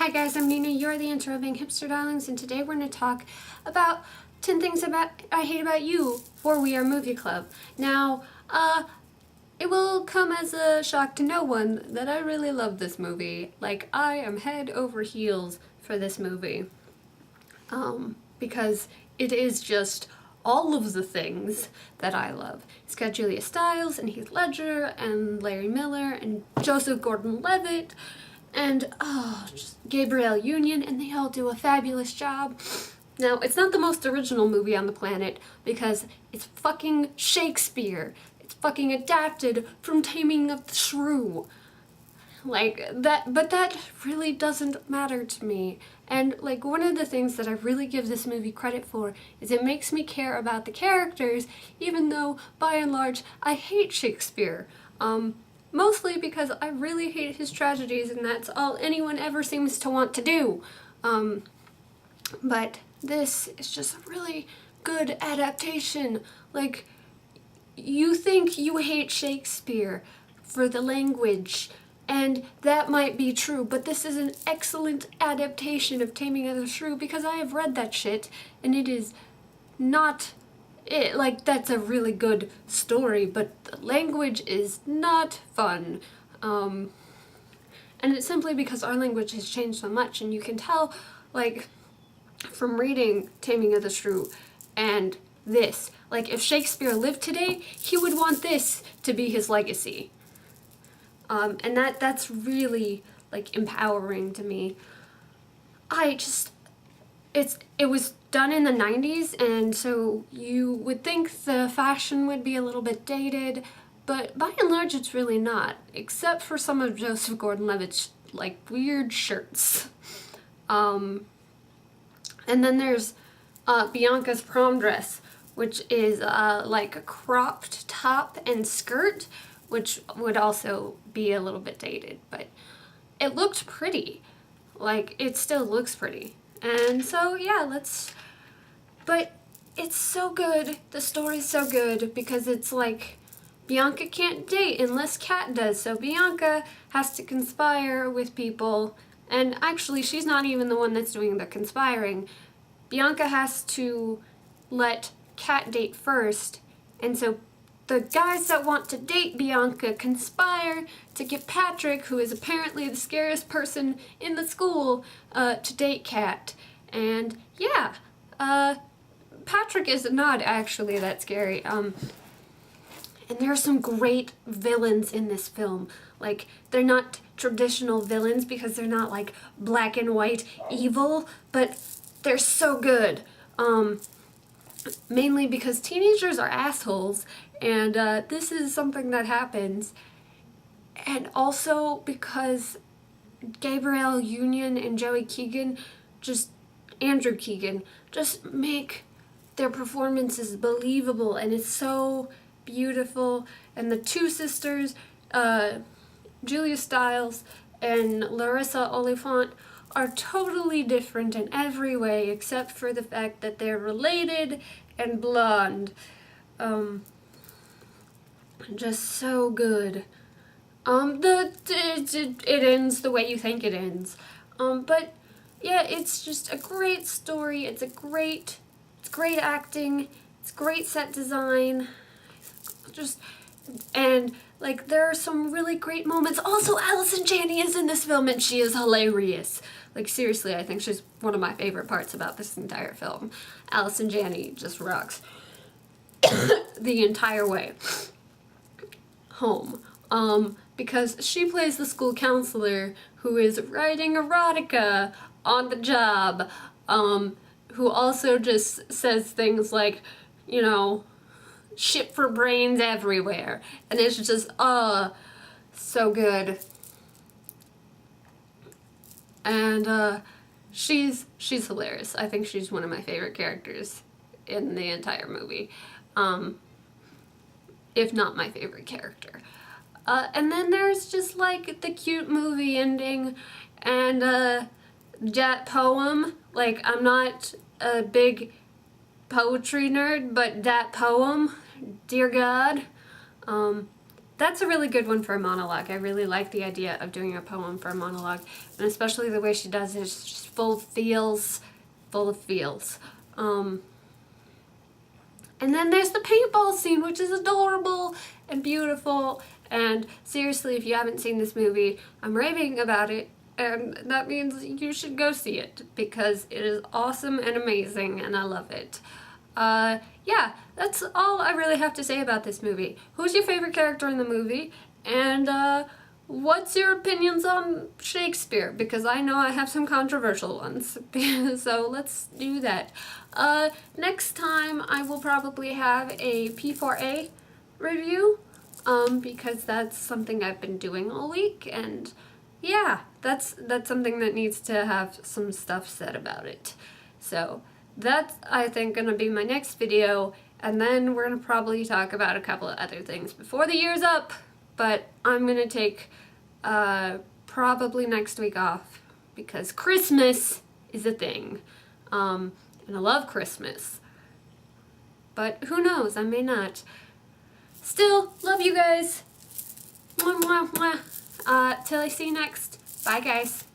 Hi guys, I'm Nina, you're the interrobing hipster darlings, and today we're going to talk about 10 things I hate about you for We Are Movie Club. Now, it will come as a shock to no one that I really love this movie. Like, I am head over heels for this movie. Because it is just all of the things that I love. It's got Julia Stiles and Heath Ledger and Larry Miller and Joseph Gordon-Levitt and just Gabrielle Union, and they all do a fabulous job. Now, it's not the most original movie on the planet because it's fucking Shakespeare. It's fucking adapted from Taming of the Shrew. Like, but that really doesn't matter to me. And, like, one of the things that I really give this movie credit for is it makes me care about the characters, even though, by and large, I hate Shakespeare. Mostly because I really hate his tragedies, and that's all anyone ever seems to want to do. But this is just a really good adaptation. Like, you think you hate Shakespeare for the language, and that might be true, but this is an excellent adaptation of Taming of the Shrew because I have read that shit, and it is not it. Like, that's a really good story, but the language is not fun. And it's simply because our language has changed so much, and you can tell, like, from reading Taming of the Shrew and this, like, if Shakespeare lived today, he would want this to be his legacy. And that's really, like, empowering to me. It was done in the 90s, and so you would think the fashion would be a little bit dated, but by and large it's really not, except for some of Joseph Gordon-Levitt's, like, weird shirts. And then there's Bianca's prom dress, which is like a cropped top and skirt, which would also be a little bit dated, but it looked pretty. Like, it still looks pretty. And so, yeah, but it's so good, the story's so good, because it's like, Bianca can't date unless Kat does, so Bianca has to conspire with people, and actually she's not even the one that's doing the conspiring. Bianca has to let Kat date first, and so the guys that want to date Bianca conspire to get Patrick, who is apparently the scariest person in the school, to date Kat. And yeah, Patrick is not actually that scary. And there are some great villains in this film. Like, they're not traditional villains because they're not, like, black and white evil, but they're so good. Mainly because teenagers are assholes, and this is something that happens, and also because Gabrielle Union and Andrew Keegan just make their performances believable, and it's so beautiful. And the two sisters, Julia Stiles and Larissa Oliphant, are totally different in every way except for the fact that they're related and blonde. Just so good. It ends the way you think it ends. But yeah, it's just a great story. It's great acting. It's great set design. And like, there are some really great moments. Also, Allison Janney is in this film, and she is hilarious. Like, seriously, I think she's one of my favorite parts about this entire film. Allison Janney just rocks the entire way home. Because she plays the school counselor who is writing erotica on the job, who also just says things like, you know, shit for brains everywhere. And it's just, so good. And, she's hilarious. I think she's one of my favorite characters in the entire movie. If not my favorite character. And then there's just, like, the cute movie ending, and, that poem. Like, I'm not a big poetry nerd, but that poem, dear God, that's a really good one for a monologue. I really like the idea of doing a poem for a monologue, and especially the way she does it. It's just full of feels, full of feels. And then there's the paintball scene, which is adorable and beautiful. And seriously, if you haven't seen this movie, I'm raving about it, and that means you should go see it because it is awesome and amazing, and I love it. Yeah, that's all I really have to say about this movie. Who's your favorite character in the movie? And what's your opinions on Shakespeare? Because I know I have some controversial ones. So let's do that. Next time I will probably have a P4A review, because that's something I've been doing all week, and yeah, that's something that needs to have some stuff said about it. So that's, I think, gonna be my next video, and then we're gonna probably talk about a couple of other things before the year's up, but I'm gonna take probably next week off because Christmas is a thing, and I love Christmas, but who knows, I may not. Still, love you guys. Mwah, mwah, mwah. Till I see you next. Bye, guys.